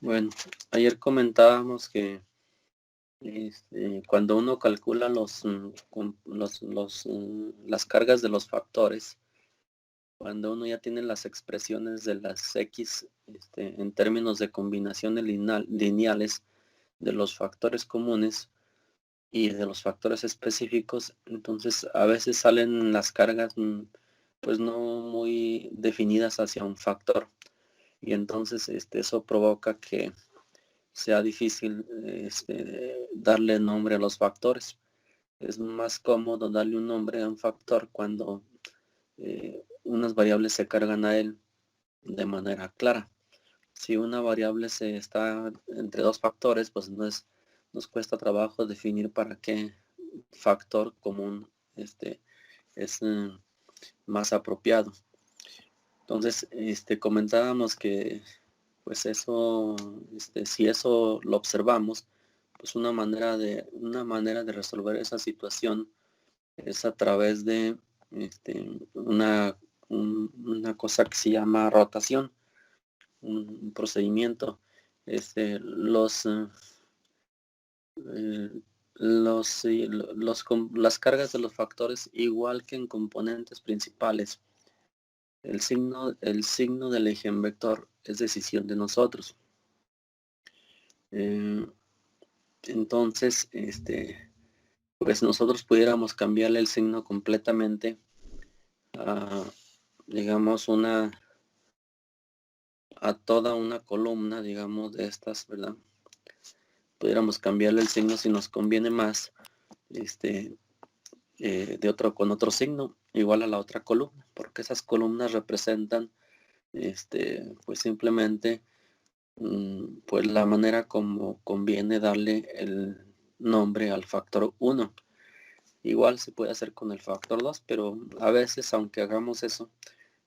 Bueno, ayer comentábamos que cuando uno calcula las cargas de los factores, cuando uno ya tiene las expresiones de las X en términos de combinaciones lineales de los factores comunes y de los factores específicos, entonces a veces salen las cargas pues no muy definidas hacia un factor y entonces eso provoca que sea difícil darle nombre a los factores. Es más cómodo darle un nombre a un factor cuando unas variables se cargan a él de manera clara. Si una variable se está entre dos factores, pues nos cuesta trabajo definir para qué factor común es más apropiado. Entonces, comentábamos que pues eso, si eso lo observamos, pues una manera de resolver esa situación es a través de una cosa que se llama rotación, un procedimiento. Este, los, eh, las cargas de los factores, igual que en componentes principales, el signo del eigenvector es decisión de nosotros. Entonces, pues nosotros pudiéramos cambiarle el signo completamente a, digamos, a toda una columna, digamos, de estas, ¿verdad? Pudiéramos cambiarle el signo si nos conviene más, con otro signo, igual a la otra columna, porque esas columnas representan, pues simplemente, pues la manera como conviene darle el nombre al factor 1. Igual se puede hacer con el factor 2, pero a veces, aunque hagamos eso,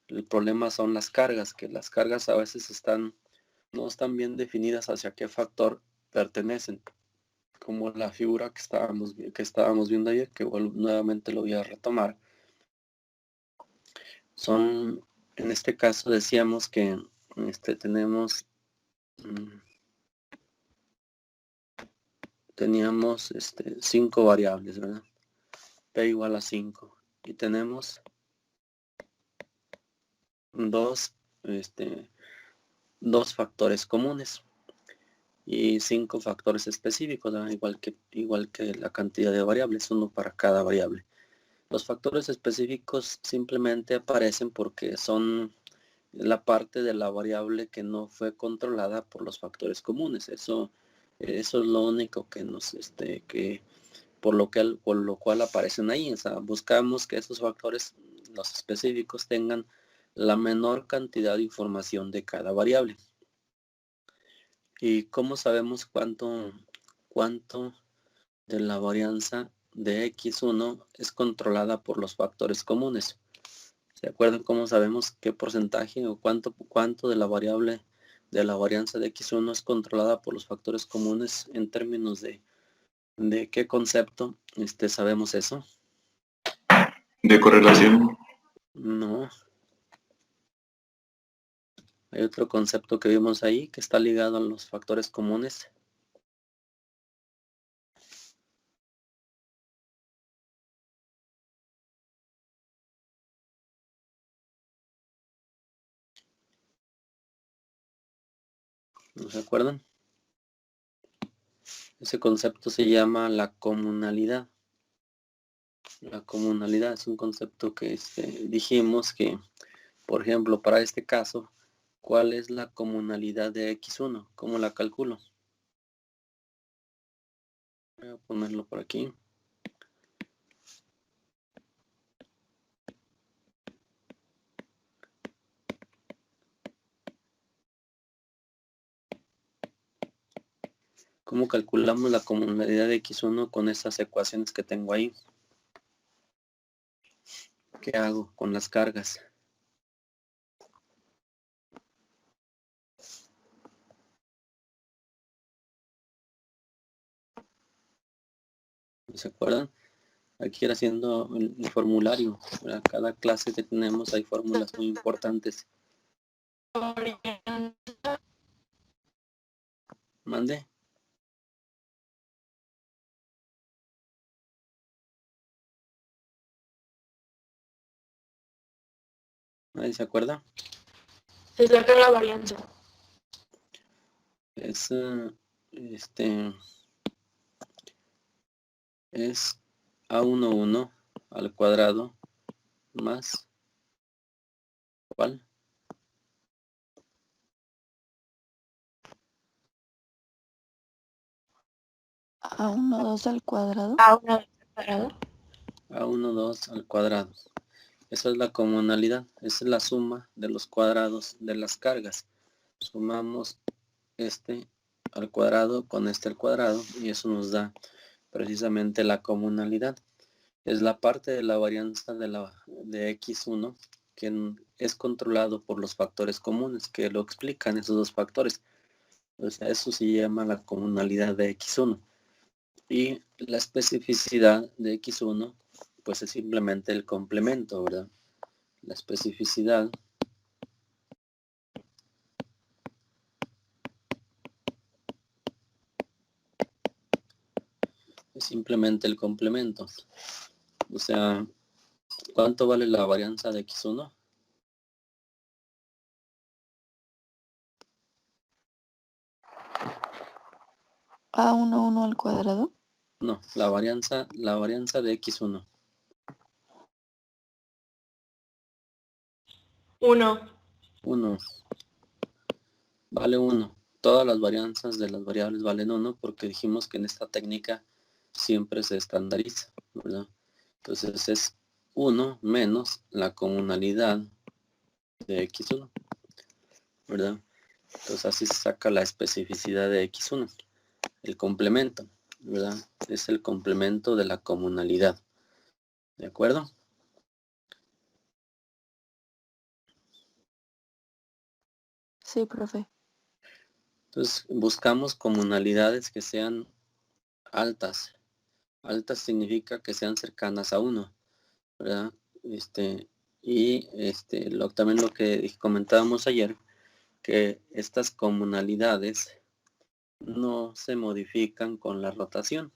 el problema son las cargas, que las cargas a veces no están bien definidas hacia qué factor pertenecen, como la figura que estábamos viendo ayer, que nuevamente lo voy a retomar. En este caso decíamos que teníamos 5 variables, ¿verdad? P igual a 5. Y tenemos dos, dos factores comunes y 5 factores específicos, ¿verdad? Igual que la cantidad de variables, uno para cada variable. Los factores específicos simplemente aparecen porque son la parte de la variable que no fue controlada por los factores comunes. Eso es lo único que por lo cual aparecen ahí. O sea, buscamos que esos factores, los específicos, tengan la menor cantidad de información de cada variable. ¿Y cómo sabemos cuánto de la varianza de X1 es controlada por los factores comunes? ¿Se acuerdan cómo sabemos qué porcentaje o cuánto de la variable de la varianza de X1 es controlada por los factores comunes en términos de qué concepto sabemos eso? De correlación. No, hay otro concepto que vimos ahí que está ligado a los factores comunes. ¿No se acuerdan? Ese concepto se llama la comunalidad. La comunalidad es un concepto que dijimos que, por ejemplo, para este caso, ¿cuál es la comunalidad de X1? ¿Cómo la calculo? Voy a ponerlo por aquí. ¿Cómo calculamos la comunalidad de X1 con esas ecuaciones que tengo ahí? ¿Qué hago con las cargas? ¿Se acuerdan? Aquí ir haciendo el formulario. Para cada clase que tenemos hay fórmulas muy importantes. Mande. ¿Nadie se acuerda? Se saca la varianza. Es, es A11 al cuadrado más, ¿cuál? A12 al cuadrado. A1 al cuadrado. A12 al cuadrado. Esa es la comunalidad. Esa es la suma de los cuadrados de las cargas. Sumamos este al cuadrado con este al cuadrado y eso nos da precisamente la comunalidad. Es la parte de la varianza de X1 que es controlado por los factores comunes que lo explican esos dos factores. O sea, eso se llama la comunalidad de X1. Y la especificidad de X1 pues es simplemente el complemento, ¿verdad? La especificidad es simplemente el complemento. O sea, ¿cuánto vale la varianza de X1? A11 al cuadrado. No, la varianza de X1. 1. 1. Vale 1. Todas las varianzas de las variables valen 1 porque dijimos que en esta técnica siempre se estandariza, ¿verdad? Entonces es 1 menos la comunalidad de X1, ¿verdad? Entonces así se saca la especificidad de X1. El complemento, ¿verdad? Es el complemento de la comunalidad. ¿De acuerdo? Sí, profe. Entonces buscamos comunalidades que sean altas. Altas significa que sean cercanas a 1, ¿verdad? También lo que comentábamos ayer, que estas comunalidades no se modifican con la rotación.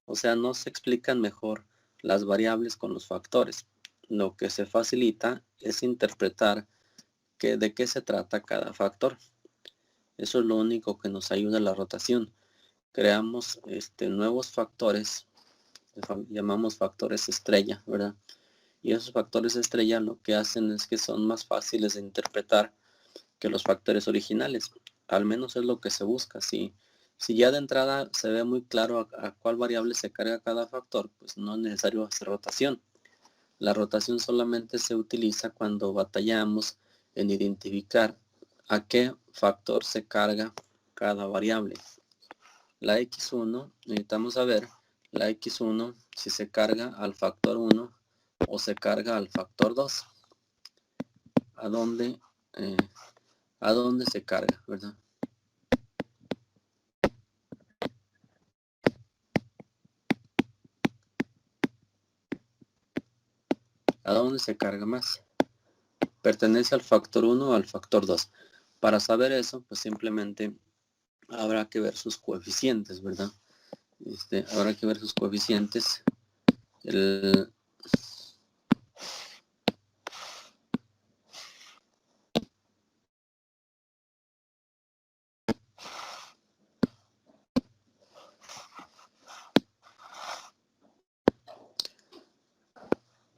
O sea, no se explican mejor las variables con los factores. Lo que se facilita es interpretar de qué se trata cada factor. Eso es lo único que nos ayuda a la rotación. Creamos nuevos factores, llamamos factores estrella, ¿verdad? Y esos factores estrella lo que hacen es que son más fáciles de interpretar que los factores originales. Al menos es lo que se busca. Si ya de entrada se ve muy claro a cuál variable se carga cada factor, pues no es necesario hacer rotación. La rotación solamente se utiliza cuando batallamos en identificar a qué factor se carga cada variable. La X1, necesitamos saber la X1 si se carga al factor 1 o se carga al factor 2. ¿A dónde se carga, verdad? ¿A dónde se carga más? ¿Pertenece al factor 1 o al factor 2? Para saber eso, pues simplemente habrá que ver sus coeficientes, ¿verdad? Habrá que ver sus coeficientes.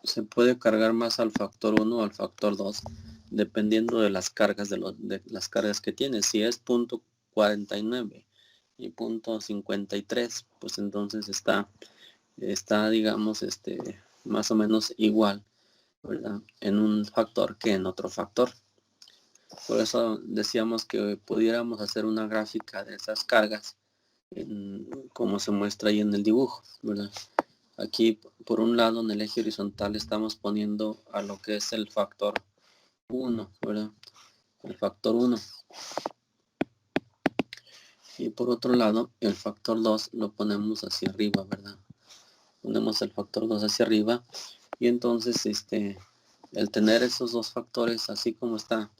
Se puede cargar más al factor 1 o al factor 2, dependiendo de las cargas de las cargas que tiene. Si es .49 y .53, pues entonces está digamos, más o menos igual, ¿verdad? En un factor que en otro factor. Por eso decíamos que pudiéramos hacer una gráfica de esas cargas, como se muestra ahí en el dibujo, ¿verdad? Aquí, por un lado, en el eje horizontal estamos poniendo a lo que es el factor 1, ¿verdad? El factor 1. Y por otro lado, el factor 2 lo ponemos hacia arriba, ¿verdad? Ponemos el factor 2 hacia arriba y entonces el tener esos dos factores así como está,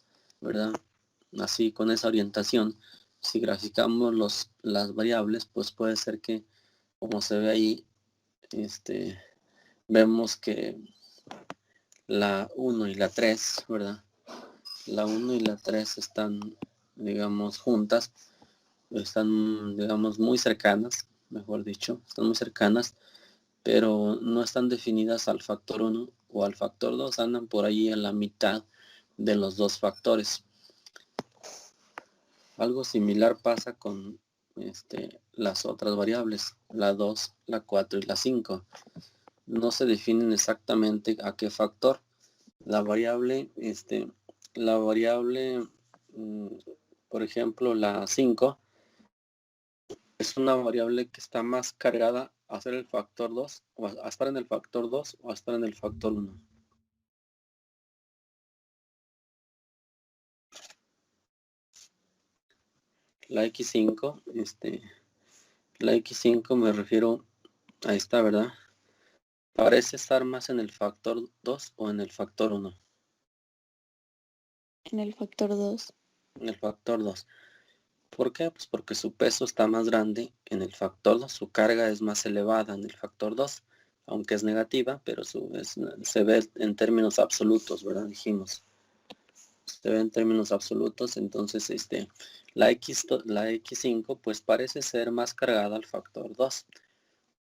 ¿verdad? Así con esa orientación, si graficamos las variables, pues puede ser que, como se ve ahí, vemos que la 1 y la 3, ¿verdad? La 1 y la 3 están, digamos, juntas, están, digamos, muy cercanas, mejor dicho, están muy cercanas, pero no están definidas al factor 1 o al factor 2, andan por ahí en la mitad de los dos factores. Algo similar pasa con las otras variables, la 2, la 4 y la 5. No se definen exactamente a qué factor. La variable, por ejemplo, la 5, es una variable que está más cargada a ser el factor 2, o a estar en el factor 2 o a estar en el factor 1. La X5, la X5 me refiero a esta, ¿verdad? Parece estar más en el factor 2 o en el factor 1. En el factor 2. En el factor 2. ¿Por qué? Pues porque su peso está más grande en el factor 2, su carga es más elevada en el factor 2, aunque es negativa, pero se ve en términos absolutos, ¿verdad? Dijimos. Se ve en términos absolutos, entonces la X5 pues parece ser más cargada al factor 2.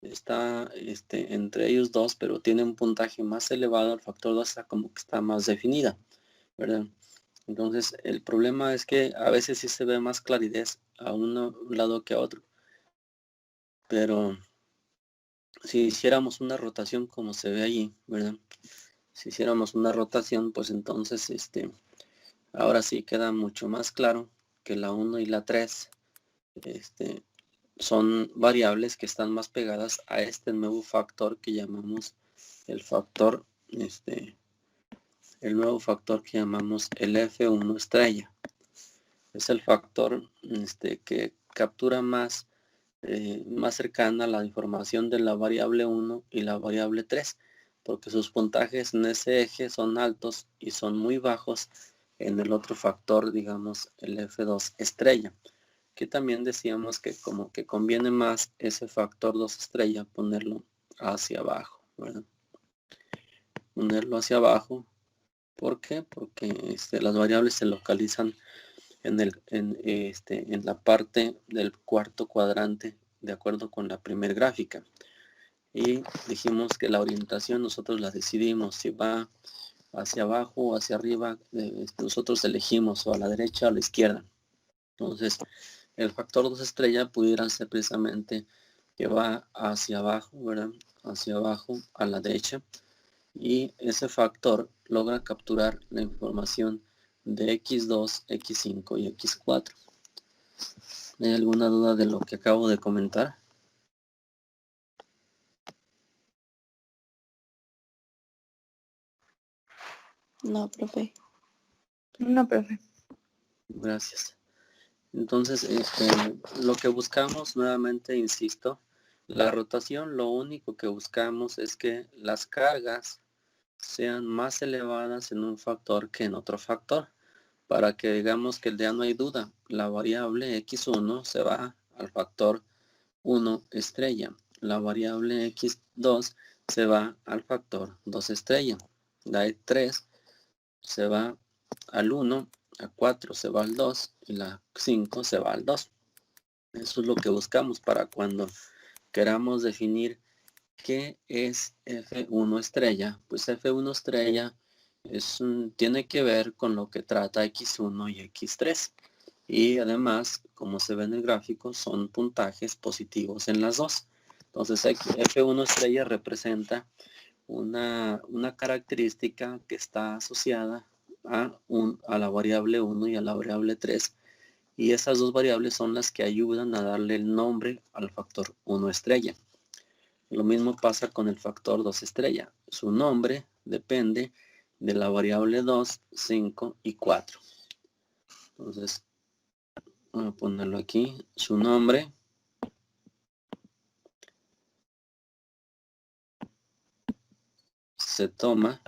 Está entre ellos dos, pero tiene un puntaje más elevado al factor 2, está como que está más definida, ¿verdad? Entonces, el problema es que a veces sí se ve más claridad a un lado que a otro. Pero si hiciéramos una rotación como se ve allí, ¿verdad? Si hiciéramos una rotación, pues entonces, ahora sí queda mucho más claro que la 1 y la 3, son variables que están más pegadas a este nuevo factor que llamamos el factor, el nuevo factor que llamamos el F1 estrella. Es el factor que captura más cercana a la información de la variable 1 y la variable 3, porque sus puntajes en ese eje son altos y son muy bajos en el otro factor, digamos, el F2 estrella, que también decíamos que como que conviene más ese factor 2 estrella ponerlo hacia abajo, ¿verdad? Ponerlo hacia abajo. ¿Por qué? Porque las variables se localizan en la parte del cuarto cuadrante de acuerdo con la primer gráfica, y dijimos que la orientación nosotros la decidimos si va hacia abajo o hacia arriba, nosotros elegimos o a la derecha o a la izquierda. Entonces el factor 2 estrella pudiera ser precisamente que va hacia abajo, ¿verdad? Hacia abajo a la derecha, y ese factor logra capturar la información de X2, X5 y X4. ¿Hay alguna duda de lo que acabo de comentar? No, profe. No, profe. Gracias. Entonces, lo que buscamos, nuevamente insisto, la rotación, lo único que buscamos es que las cargas sean más elevadas en un factor que en otro factor, para que digamos que ya no hay duda, la variable x1 se va al factor 1 estrella, la variable x2 se va al factor 2 estrella, la e3 se va al 1, a 4 se va al 2 y la 5 se va al 2. Eso es lo que buscamos para cuando queramos definir qué es F1 estrella. Pues F1 estrella tiene que ver con lo que trata X1 y X3. Y además, como se ve en el gráfico, son puntajes positivos en las dos. Entonces F1 estrella representa una característica que está asociada a la variable 1 y a la variable 3, y esas dos variables son las que ayudan a darle el nombre al factor 1 estrella. Lo mismo pasa con el factor 2 estrella. Su nombre depende de la variable 2, 5 y 4. Entonces, vamos a ponerlo aquí. Su nombre se toma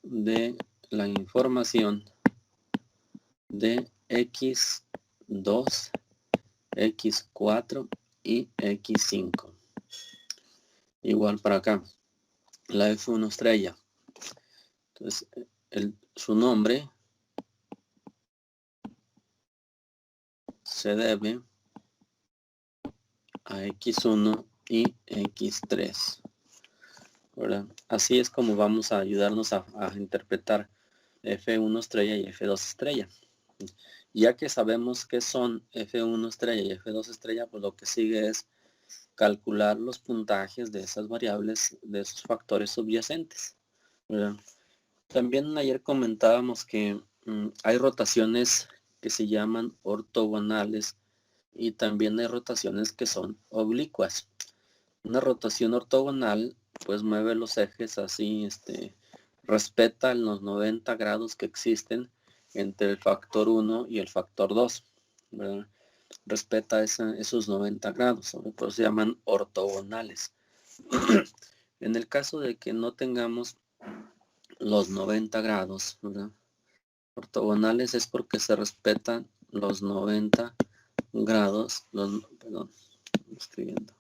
de la información de X2, X4 y X5. Igual para acá, la F1 estrella. Entonces, su nombre se debe a X1 y X3. ¿Verdad? Así es como vamos a ayudarnos a interpretar F1 estrella y F2 estrella. Ya que sabemos que son F1 estrella y F2 estrella, pues lo que sigue es calcular los puntajes de esas variables, de esos factores subyacentes, ¿verdad? También ayer comentábamos que hay rotaciones que se llaman ortogonales y también hay rotaciones que son oblicuas. Una rotación ortogonal pues mueve los ejes así, respeta los 90 grados que existen entre el factor 1 y el factor 2, ¿verdad? Respeta esos 90 grados, por eso se llaman ortogonales. En el caso de que no tengamos los 90 grados, ¿verdad? Ortogonales es porque se respetan los 90 grados, perdón, escribiendo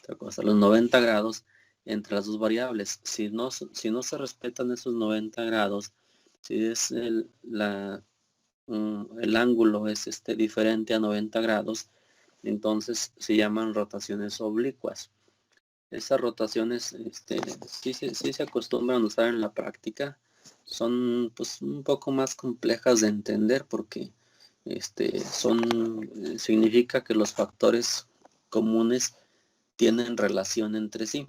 otra cosa, los 90 grados entre las dos variables. Si no se respetan esos 90 grados, si es el ángulo es diferente a 90 grados, entonces se llaman rotaciones oblicuas. Esas rotaciones sí se acostumbran a usar en la práctica. Son pues un poco más complejas de entender porque significa que los factores comunes tienen relación entre sí.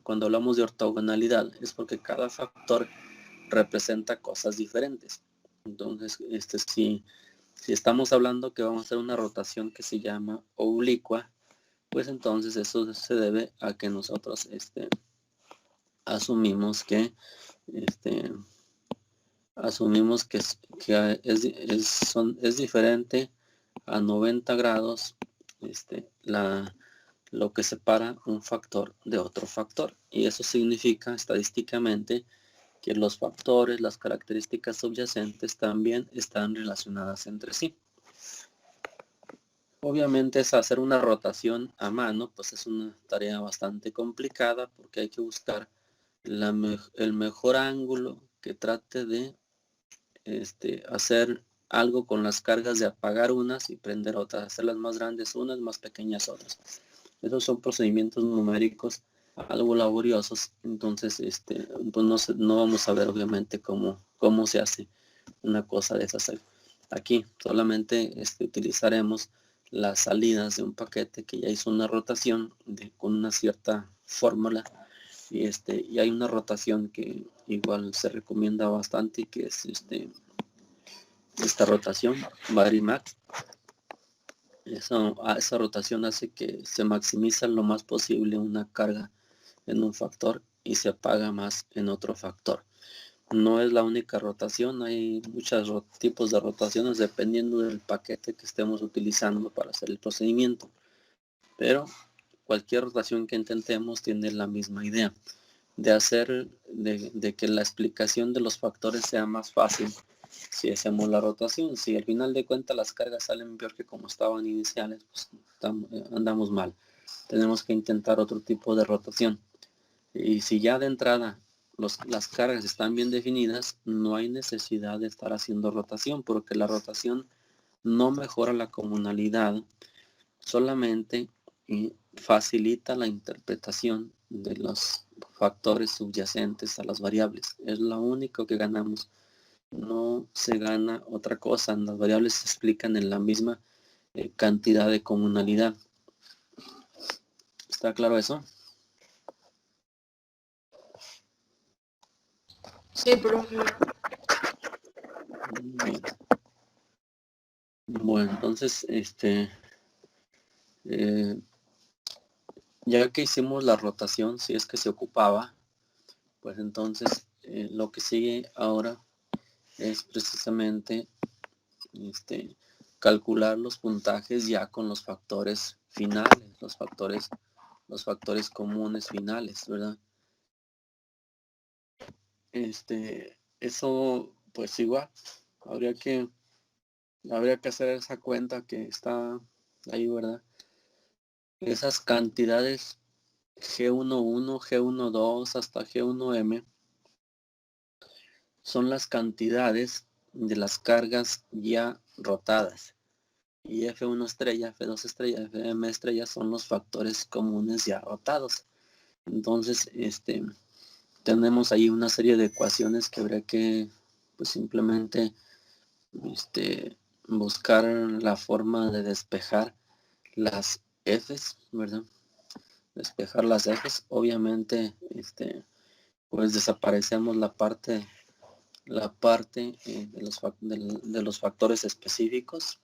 Cuando hablamos de ortogonalidad es porque cada factor representa cosas diferentes. Entonces, si estamos hablando que vamos a hacer una rotación que se llama oblicua, pues entonces eso se debe a que nosotros asumimos que es diferente a 90 grados lo que separa un factor de otro factor, y eso significa estadísticamente que los factores, las características subyacentes también están relacionadas entre sí. Obviamente es hacer una rotación a mano, pues es una tarea bastante complicada porque hay que buscar el mejor ángulo que trate de hacer algo con las cargas de apagar unas y prender otras, hacerlas más grandes unas, más pequeñas otras. Esos son procedimientos numéricos algo laboriosos, entonces pues no vamos a ver obviamente cómo se hace una cosa de esas. Aquí solamente utilizaremos las salidas de un paquete que ya hizo una rotación con una cierta fórmula, y hay una rotación que igual se recomienda bastante, que es esta rotación Varimax. Esa rotación hace que se maximiza lo más posible una carga en un factor y se apaga más en otro factor. No es la única rotación, hay muchos tipos de rotaciones dependiendo del paquete que estemos utilizando para hacer el procedimiento, pero cualquier rotación que intentemos tiene la misma idea de hacer de que la explicación de los factores sea más fácil si hacemos la rotación. Si al final de cuentas las cargas salen peor que como estaban iniciales, pues andamos mal. Tenemos que intentar otro tipo de rotación. Y si ya de entrada las cargas están bien definidas, no hay necesidad de estar haciendo rotación, porque la rotación no mejora la comunalidad, solamente facilita la interpretación de los factores subyacentes a las variables. Es lo único que ganamos. No se gana otra cosa. Las variables se explican en la misma cantidad de comunalidad. ¿Está claro eso? Sí, profe. Bien. Bueno, entonces, ya que hicimos la rotación, si es que se ocupaba, pues entonces lo que sigue ahora es precisamente calcular los puntajes ya con los factores finales, los factores comunes finales, ¿verdad? Eso pues igual habría que habría que hacer esa cuenta que está ahí, ¿verdad? Esas cantidades G11, G12 hasta G1M son las cantidades de las cargas ya rotadas. Y F1 estrella, F2 estrella, FM estrella son los factores comunes ya rotados. Entonces, tenemos ahí una serie de ecuaciones que habría que, pues, simplemente buscar la forma de despejar las Fs, ¿verdad? Despejar las Fs. Obviamente, pues desaparecemos la parte de los factores específicos.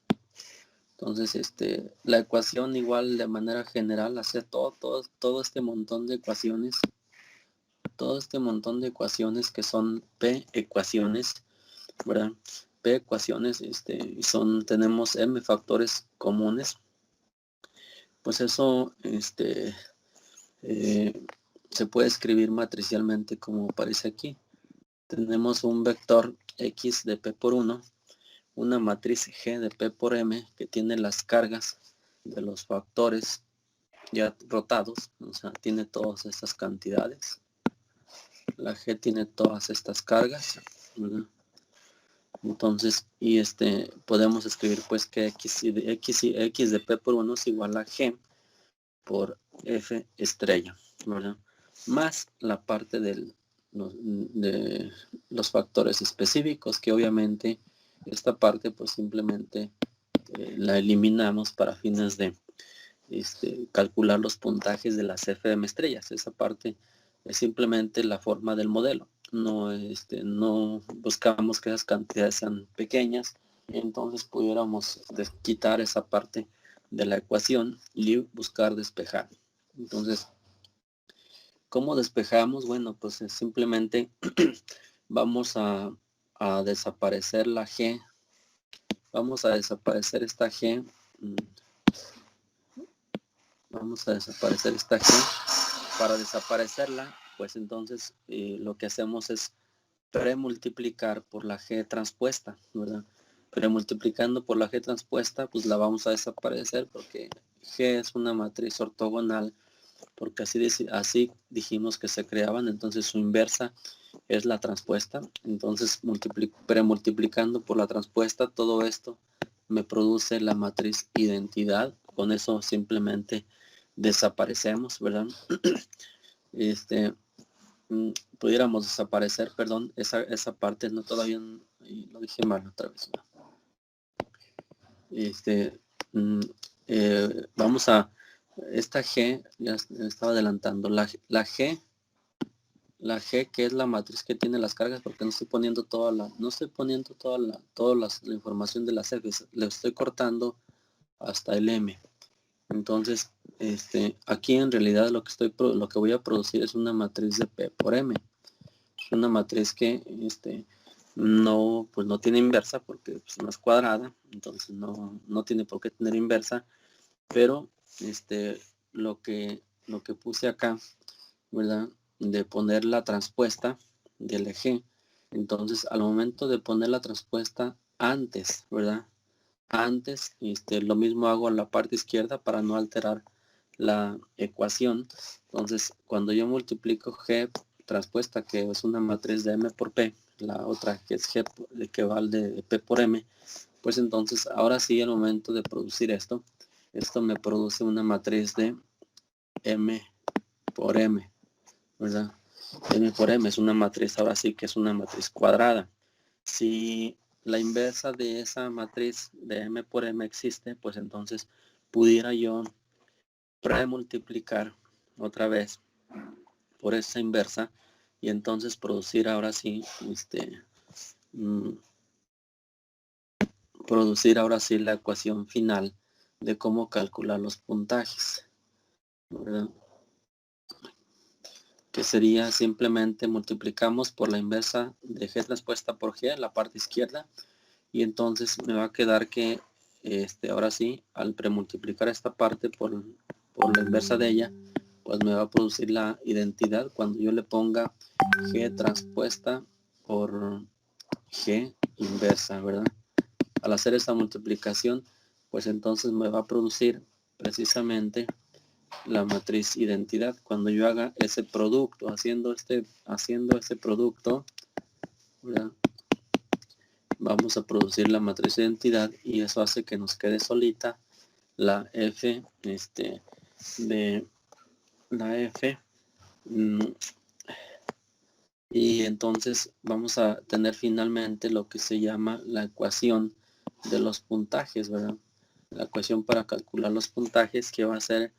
Entonces, la ecuación igual de manera general hace todo este montón de ecuaciones, que son P ecuaciones, ¿verdad? P ecuaciones, tenemos M factores comunes. Pues eso, se puede escribir matricialmente como aparece aquí. Tenemos un vector X de P por 1, una matriz G de P por M que tiene las cargas de los factores ya rotados, o sea, tiene todas estas cantidades. La G tiene todas estas cargas, ¿verdad? Entonces, podemos escribir pues que X de P por 1 es igual a G por F estrella, ¿verdad? Más la parte de los factores específicos, que obviamente esta parte pues simplemente la eliminamos para fines de calcular los puntajes de las FM estrellas. Esa parte es simplemente la forma del modelo. No, no buscamos que esas cantidades sean pequeñas, entonces pudiéramos quitar esa parte de la ecuación y buscar despejar. Entonces, ¿cómo despejamos? Bueno, pues simplemente vamos a desaparecer la G. Vamos a desaparecer esta G. Vamos a desaparecer esta G. Para desaparecerla, pues entonces lo que hacemos es premultiplicar por la G transpuesta, ¿verdad? Premultiplicando por la G transpuesta, pues la vamos a desaparecer porque G es una matriz ortogonal, porque así dijimos que se creaban, entonces su inversa es la transpuesta. Entonces, premultiplicando por la transpuesta, todo esto me produce la matriz identidad. Con eso simplemente desaparecemos, ¿verdad? Pudiéramos desaparecer, perdón, esa parte, no, todavía lo dije mal otra vez, ¿no? Vamos a esta G, ya estaba adelantando, la G que es la matriz que tiene las cargas, porque no estoy poniendo toda la información de las Fs, le estoy cortando hasta el M. Entonces, aquí en realidad lo que voy a producir es una matriz de P por M. Es una matriz que no tiene inversa porque pues, no es cuadrada, entonces no tiene por qué tener inversa, pero lo que puse acá, ¿verdad? De poner la transpuesta del eje, entonces al momento de poner la transpuesta antes, ¿verdad? Antes, lo mismo hago en la parte izquierda para no alterar la ecuación. Entonces, cuando yo multiplico G transpuesta, que es una matriz de M por P, la otra que es G que vale de P por M, pues entonces ahora sí, al momento de producir esto me produce una matriz de M por M, ¿verdad? M por M es una matriz, ahora sí que es una matriz cuadrada. Si la inversa de esa matriz de M por M existe, pues entonces pudiera yo premultiplicar otra vez por esa inversa y entonces producir ahora sí la ecuación final de cómo calcular los puntajes, ¿verdad? Que sería simplemente multiplicamos por la inversa de G transpuesta por G en la parte izquierda y entonces me va a quedar que ahora sí, al premultiplicar esta parte por la inversa de ella, pues me va a producir la identidad cuando yo le ponga G transpuesta por G inversa, ¿verdad? al hacer esa multiplicación, pues entonces me va a producir precisamente la matriz identidad. Cuando yo haga ese producto, haciendo este producto, ¿verdad? Vamos a producir la matriz identidad y eso hace que nos quede solita la F de la F. Y entonces vamos a tener finalmente lo que se llama la ecuación de los puntajes, ¿verdad? La ecuación para calcular los puntajes, que va a ser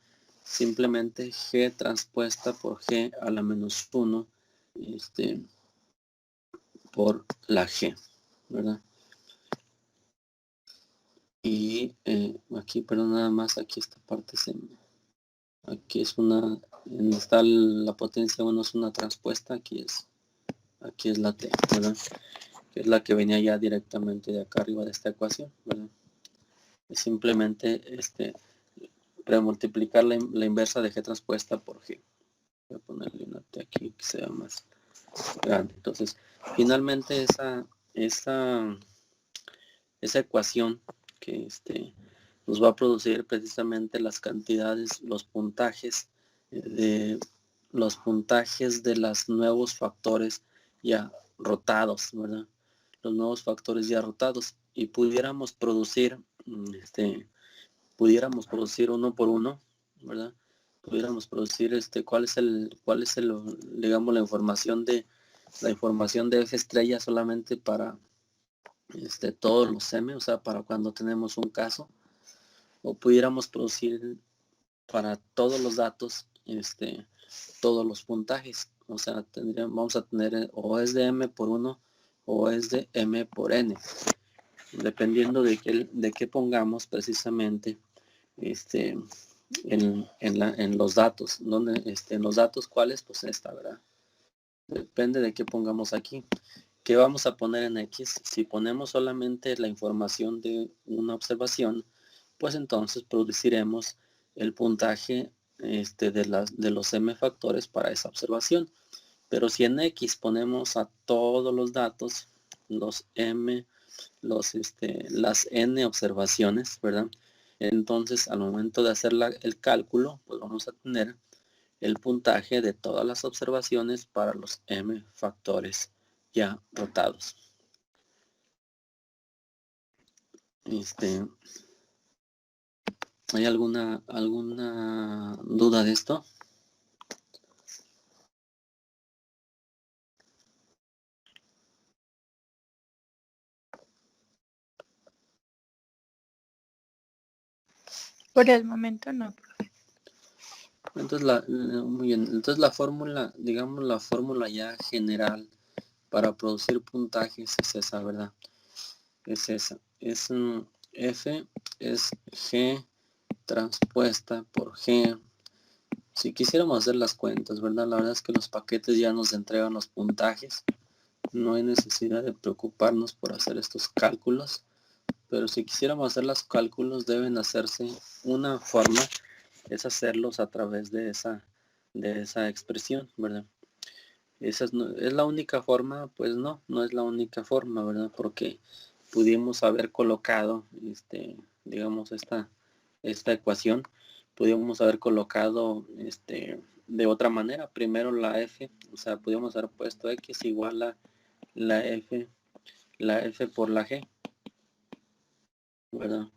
simplemente G transpuesta por G a la menos 1 por la G, ¿verdad? Y aquí, perdón, nada más, aquí esta parte aquí es una, está la potencia 1 es una transpuesta, aquí es la T, ¿verdad? Que es la que venía ya directamente de acá arriba de esta ecuación, ¿verdad? Es simplemente premultiplicar la inversa de G transpuesta por G. Voy a ponerle una T aquí que sea más grande. Entonces, finalmente esa ecuación que nos va a producir precisamente las cantidades, los puntajes de los nuevos factores ya rotados, ¿verdad? Los nuevos factores ya rotados, y pudiéramos producir uno por uno, ¿verdad? Pudiéramos producir cuál es el digamos la información de F estrella solamente para todos los M, o sea, para cuando tenemos un caso, o pudiéramos producir para todos los datos todos los puntajes, o sea, vamos a tener o es de M por 1 o es de M por N, dependiendo de qué pongamos precisamente en los datos, donde en los datos cuáles, pues esta, ¿verdad? Depende de qué pongamos aquí. ¿Qué vamos a poner en X? Si ponemos solamente la información de una observación, pues entonces produciremos el puntaje de los M factores para esa observación. Pero si en X ponemos a todos los datos, los M, las N observaciones, ¿verdad? Entonces, al momento de hacer el cálculo, pues vamos a tener el puntaje de todas las observaciones para los M factores ya rotados. ¿Hay alguna duda de esto? Por el momento no, profe. Entonces muy bien. Entonces la fórmula, digamos la fórmula ya general para producir puntajes es esa, ¿verdad? Es esa. Es F es G transpuesta por G. Si quisiéramos hacer las cuentas, ¿verdad? La verdad es que los paquetes ya nos entregan los puntajes. No hay necesidad de preocuparnos por hacer estos cálculos. Pero si quisiéramos hacer los cálculos, deben hacerse una forma, es hacerlos a través de esa expresión, ¿verdad? ¿Es la única forma? Pues no es la única forma, ¿verdad? Porque pudimos haber colocado, digamos, esta ecuación, pudimos haber colocado, de otra manera. Primero la F, o sea, pudimos haber puesto X igual a la F por la G, ¿verdad?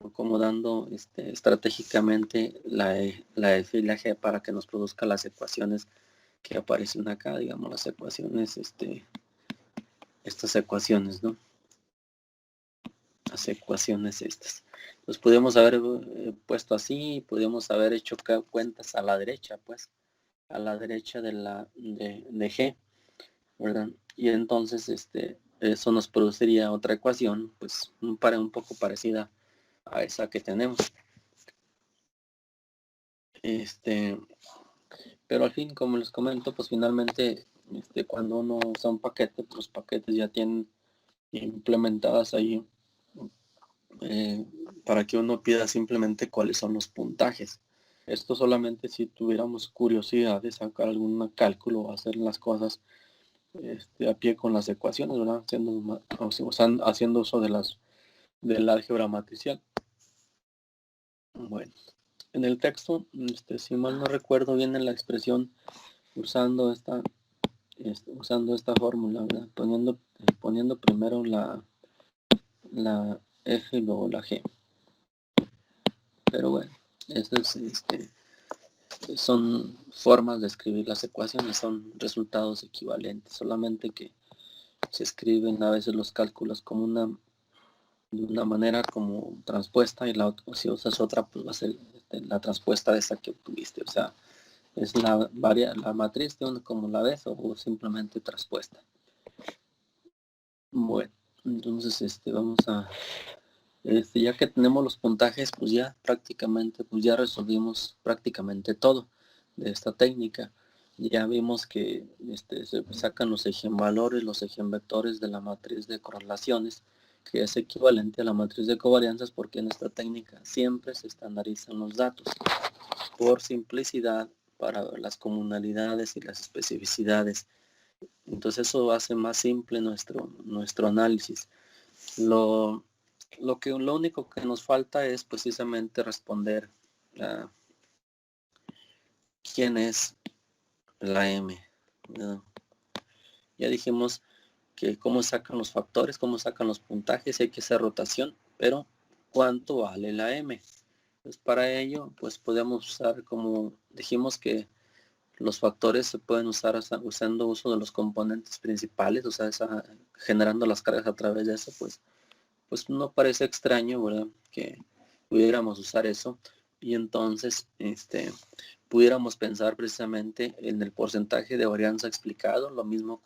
Acomodando estratégicamente la F y la G para que nos produzca las ecuaciones que aparecen acá, digamos, las ecuaciones, estas ecuaciones, ¿no? Las ecuaciones estas. Pues podemos haber puesto así, podemos haber hecho cuentas a la derecha, pues, a la derecha de G, ¿verdad? Y entonces, eso nos produciría otra ecuación, pues, un poco parecida a esa que tenemos. Pero al fin, como les comento, pues finalmente cuando uno usa un paquete, pues los paquetes ya tienen implementadas ahí para que uno pida simplemente cuáles son los puntajes. Esto solamente si tuviéramos curiosidad de sacar algún cálculo o hacer las cosas a pie con las ecuaciones, ¿verdad? Haciendo uso de las del álgebra matricial. Bueno, en el texto, si mal no recuerdo, viene la expresión usando esta fórmula, ¿verdad? Poniendo primero la F y luego la G. Pero bueno, esas son formas de escribir las ecuaciones, son resultados equivalentes, solamente que se escriben a veces los cálculos como de una manera como transpuesta, y si usas otra, pues va a ser la transpuesta de esa que obtuviste, o sea, es la matriz de una como la ves, o simplemente transpuesta. Bueno, entonces vamos a, ya que tenemos los puntajes, pues ya prácticamente, pues ya resolvimos prácticamente todo de esta técnica. Ya vimos que se sacan los eigenvalores, los eigenvectores de la matriz de correlaciones, que es equivalente a la matriz de covarianzas, porque en esta técnica siempre se estandarizan los datos. Por simplicidad, para ver las comunalidades y las especificidades. Entonces eso hace más simple nuestro análisis. Lo único que nos falta es precisamente responder quién es la M. Ya dijimos que cómo sacan los factores, cómo sacan los puntajes, hay que hacer rotación, pero ¿cuánto vale la M? Pues para ello, pues podemos usar, como dijimos, que los factores se pueden usar usando uso de los componentes principales, o sea, generando las cargas a través de eso, pues no parece extraño, ¿verdad?, que pudiéramos usar eso. Y entonces pudiéramos pensar precisamente en el porcentaje de varianza explicado, lo mismo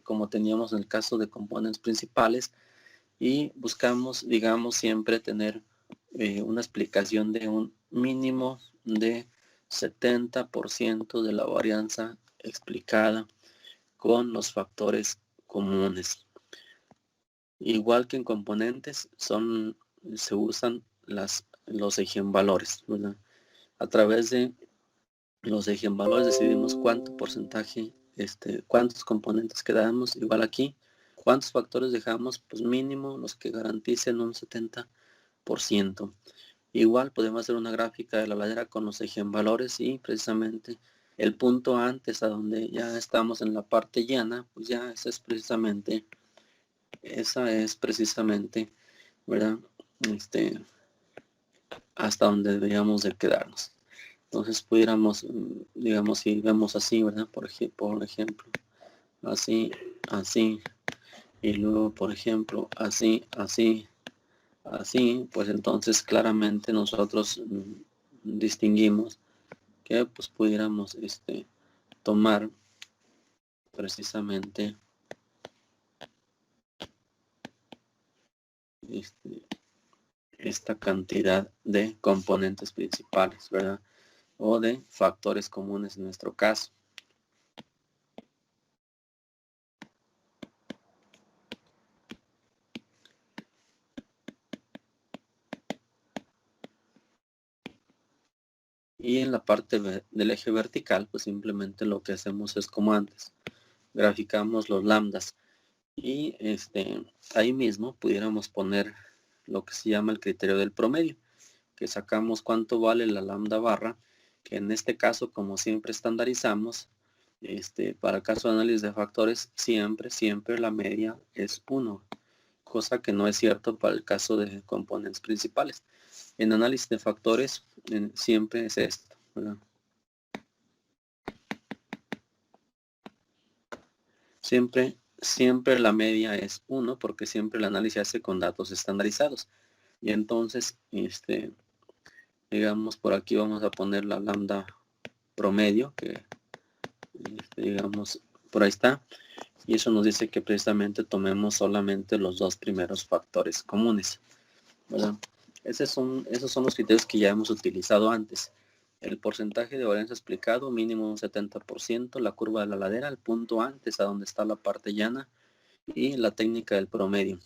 como teníamos en el caso de componentes principales, y buscamos, digamos, siempre tener una explicación de un mínimo de 70% de la varianza explicada con los factores comunes. Igual que en componentes, se usan los eigenvalores, ¿verdad? A través de los eigenvalores decidimos cuánto porcentaje, cuántos componentes quedamos. Igual aquí, cuántos factores dejamos, pues mínimo los que garanticen un 70%. Igual podemos hacer una gráfica de la ladera con los eigenvalores, y precisamente el punto antes, a donde ya estamos en la parte llana, pues ya esa es precisamente, ¿verdad?, hasta donde deberíamos de quedarnos. Entonces pudiéramos, digamos, si vemos así, ¿verdad?, por ejemplo, así, y luego, por ejemplo, así, pues entonces claramente nosotros distinguimos que pues pudiéramos tomar precisamente esta cantidad de componentes principales, ¿verdad?, o de factores comunes en nuestro caso. Y en la parte del eje vertical, pues simplemente lo que hacemos es como antes, graficamos los lambdas, y ahí mismo pudiéramos poner lo que se llama el criterio del promedio, que sacamos cuánto vale la lambda barra, que en este caso, como siempre estandarizamos, para caso de análisis de factores, siempre la media es 1, cosa que no es cierto para el caso de componentes principales. En análisis de factores siempre es esto, ¿verdad? Siempre la media es 1, porque siempre el análisis se hace con datos estandarizados. Y entonces, digamos, por aquí vamos a poner la lambda promedio, que digamos, por ahí está. Y eso nos dice que precisamente tomemos solamente los dos primeros factores comunes, ¿verdad? Esos son los criterios que ya hemos utilizado antes. El porcentaje de varianza explicado, mínimo un 70%, la curva de la ladera, el punto antes, a donde está la parte llana, y la técnica del promedio.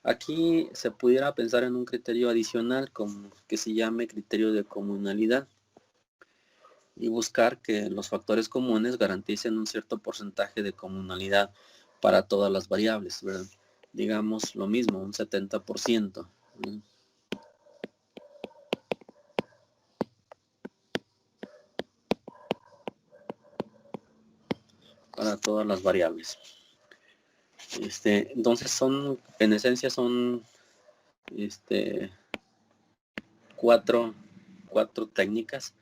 Aquí se pudiera pensar en un criterio adicional, como que se llame criterio de comunalidad, y buscar que los factores comunes garanticen un cierto porcentaje de comunalidad para todas las variables, ¿verdad? digamos lo mismo, un 70%. Para todas las variables. Entonces en esencia son cuatro técnicas.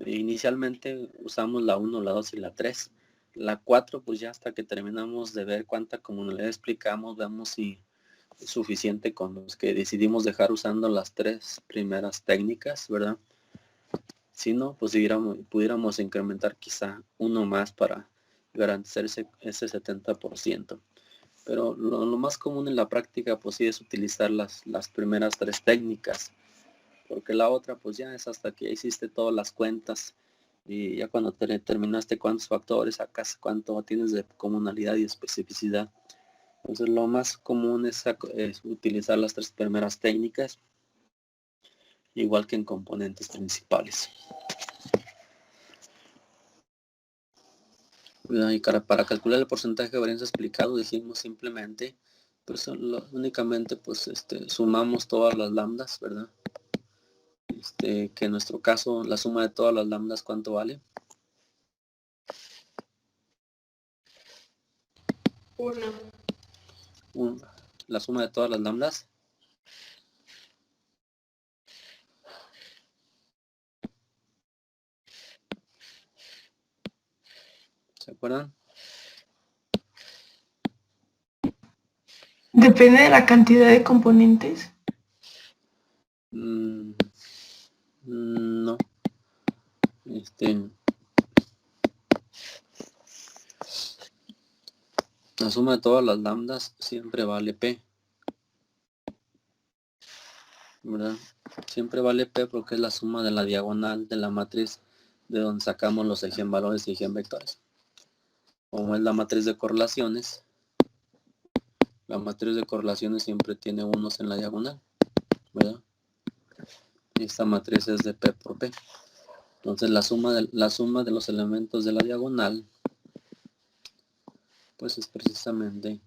Inicialmente usamos la 1, la 2 y la 3. La 4, pues ya hasta que terminamos de ver cuánta comunidad explicamos, vemos si es suficiente con los que decidimos dejar usando las 3 primeras técnicas, ¿verdad? Si no, pues pudiéramos incrementar quizá uno más para garantizar ese 70%. Pero lo más común en la práctica pues sí es utilizar las primeras 3 técnicas, porque la otra pues ya es hasta que hiciste todas las cuentas y ya cuando terminaste cuántos factores sacas, cuánto tienes de comunalidad y especificidad. Entonces lo más común es utilizar las 3 primeras técnicas, igual que en componentes principales. Y para calcular el porcentaje de varianza explicado decimos simplemente, pues únicamente pues sumamos todas las lambdas, ¿verdad? Que en nuestro caso la suma de todas las lambdas, ¿cuánto vale? 1. La suma de todas las lambdas. ¿Se acuerdan? Depende de la cantidad de componentes. No. La suma de todas las lambdas siempre vale P, ¿verdad? Siempre vale P porque es la suma de la diagonal de la matriz de donde sacamos los eigenvalores y eigenvectores. Como es la matriz de correlaciones, la matriz de correlaciones siempre tiene unos en la diagonal, ¿verdad? Y esta matriz es de P por P. Entonces la suma de los elementos de la diagonal pues es precisamente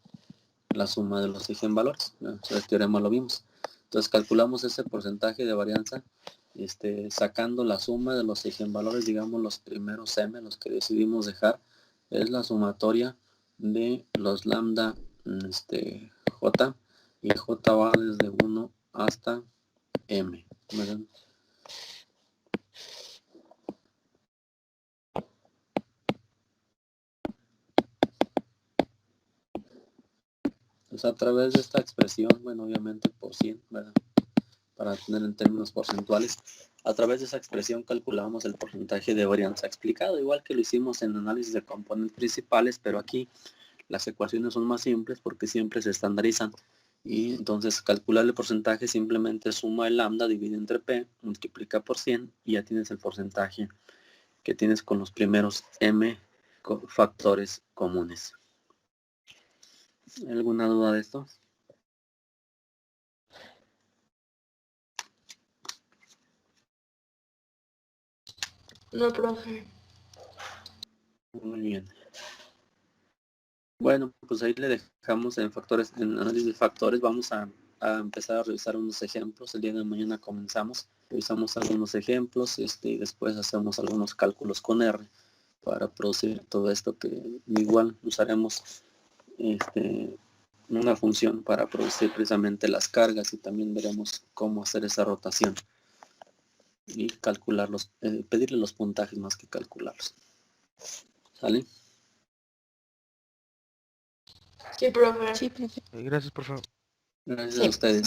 la suma de los eigenvalores. En el teorema lo vimos. Entonces calculamos ese porcentaje de varianza sacando la suma de los eigenvalores, digamos los primeros m, los que decidimos dejar, es la sumatoria de los lambda j, y j va desde 1 hasta m, ¿verdad? Entonces a través de esta expresión, bueno, obviamente por 100, ¿verdad? Para tener en términos porcentuales, a través de esa expresión calculamos el porcentaje de varianza explicado, igual que lo hicimos en análisis de componentes principales, pero aquí las ecuaciones son más simples porque siempre se estandarizan. Y entonces calcular el porcentaje simplemente suma el lambda, divide entre P, multiplica por 100 y ya tienes el porcentaje que tienes con los primeros m factores comunes. ¿Alguna duda de esto? No, profe. Muy bien. Bueno, pues ahí le dejamos en análisis de factores. Vamos a empezar a revisar unos ejemplos. El día de mañana comenzamos. Revisamos algunos ejemplos y después hacemos algunos cálculos con R para producir todo esto, que igual usaremos una función para producir precisamente las cargas, y también veremos cómo hacer esa rotación y calcularlos, pedirle los puntajes más que calcularlos. ¿Sale? Sí, profe. Sí, profe. Gracias, por favor. Gracias Sí. a ustedes.